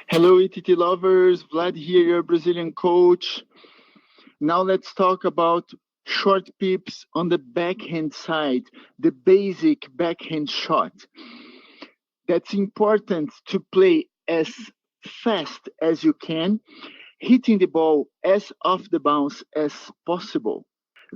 Hello, ETT lovers. Vlad here, your Brazilian coach. Now let's talk about short pips on the backhand side, the basic backhand shot. That's important to play as fast as you can, hitting the ball as off the bounce as possible.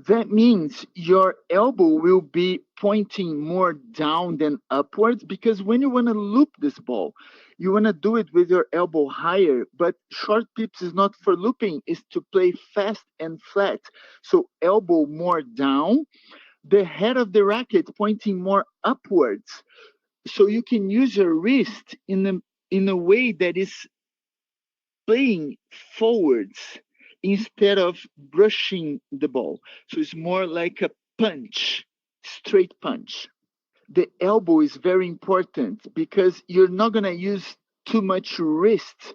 That means your elbow will be pointing more down than upwards, because when you want to loop this ball, you want to do it with your elbow higher. But short pips is not for looping, it's to play fast and flat. So elbow more down, the head of the racket pointing more upwards. So you can use your wrist in a way that is playing forwards instead of brushing the ball. So it's more like a punch, straight punch. The elbow is very important because you're not going to use too much wrist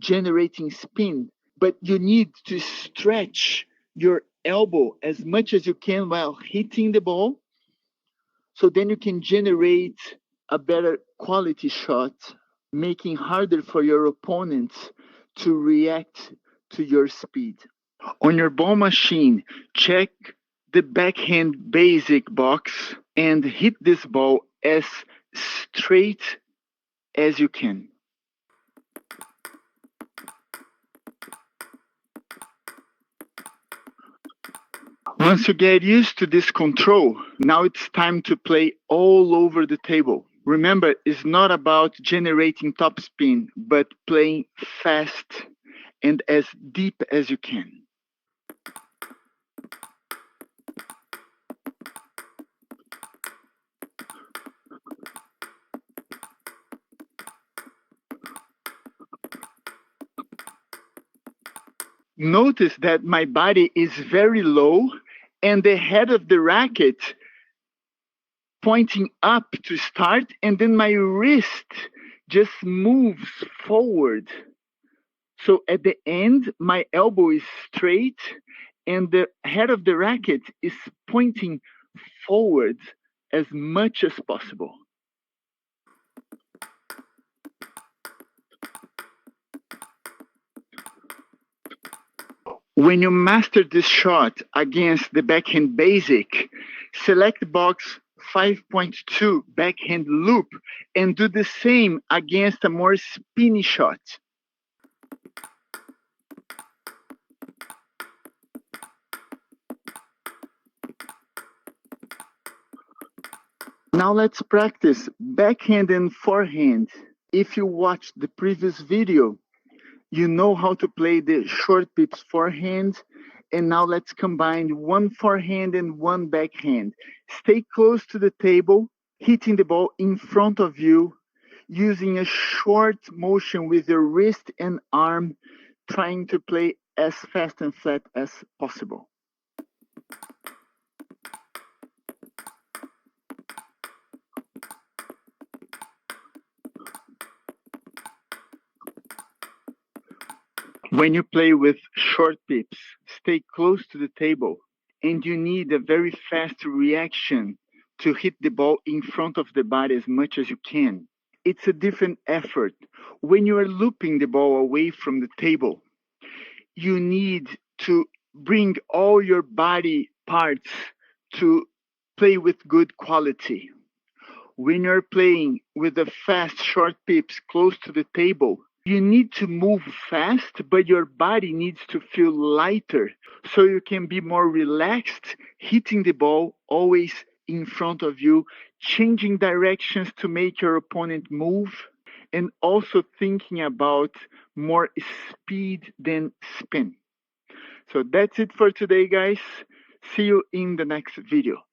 generating spin, but you need to stretch your elbow as much as you can while hitting the ball. So then you can generate a better quality shot, making harder for your opponents to react to your speed. On your ball machine, check the backhand basic box and hit this ball as straight as you can. Once you get used to this control, now it's time to play all over the table. Remember, it's not about generating topspin, but playing fast and as deep as you can. Notice that my body is very low and the head of the racket pointing up to start, and then my wrist just moves forward. So at the end, my elbow is straight and the head of the racket is pointing forward as much as possible. When you master this shot against the backhand basic, select box 5.2 backhand loop and do the same against a more spinny shot. Now let's practice backhand and forehand. If you watched the previous video, you know how to play the short pips forehand, and now let's combine one forehand and one backhand. Stay close to the table, hitting the ball in front of you, using a short motion with your wrist and arm, trying to play as fast and flat as possible. When you play with short pips, stay close to the table, and you need a very fast reaction to hit the ball in front of the body as much as you can. It's a different effort. When you are looping the ball away from the table, you need to bring all your body parts to play with good quality. When you're playing with the fast short pips close to the table, you need to move fast, but your body needs to feel lighter so you can be more relaxed, hitting the ball always in front of you, changing directions to make your opponent move, and also thinking about more speed than spin. So that's it for today, guys. See you in the next video.